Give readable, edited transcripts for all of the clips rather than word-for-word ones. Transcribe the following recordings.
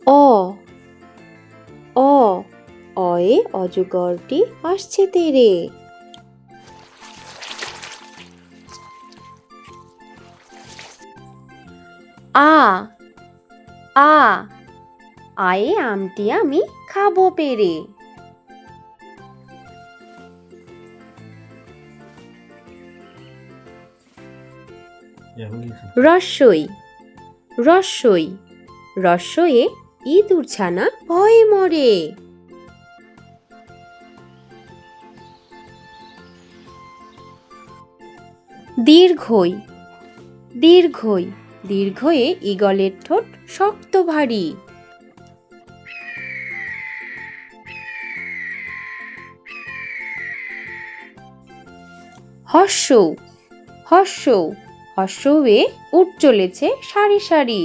অ অ অয়ে অজগরটি আসছে তেরে। আ আ আয়ে আমটি আমি খাবো পেরে। রস্বই রস্বই রস্বয়ে ইঁদুর ছানা ভয়ে মরে। দীর্ঘই দীর্ঘই দীর্ঘয়ে ঈগলের ঠোঁট শক্ত ভারী। হর্ষৌ হর্ষৌ হর্ষৌয়ে উট চলেছে সারি সারি।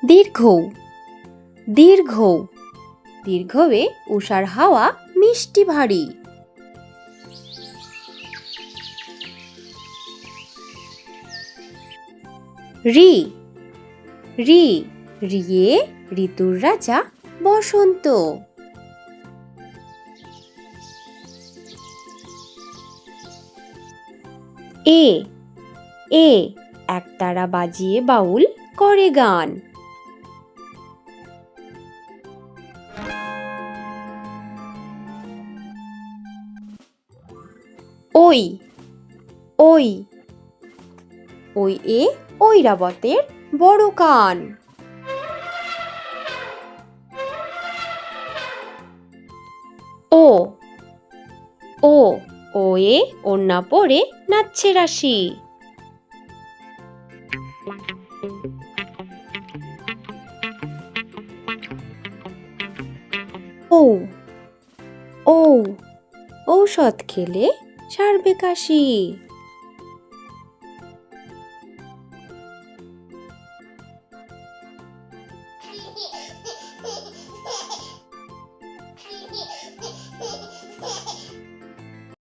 দীর্ঘৌ দীর্ঘৌ দীর্ঘয়ে উষার হাওয়া মিষ্টি ভারী। রি রি রিয়ে ঋতুর রাজা বসন্ত। এ এ একতারা বাজিয়ে বাউল করে গান। ওই ওই ওই এ ঐরাবতের বড় কান। ও ও ওয়ে ওড়না পরে নাচছে রাশি। ও ও ঔষধ খেলে সারবে কাশি।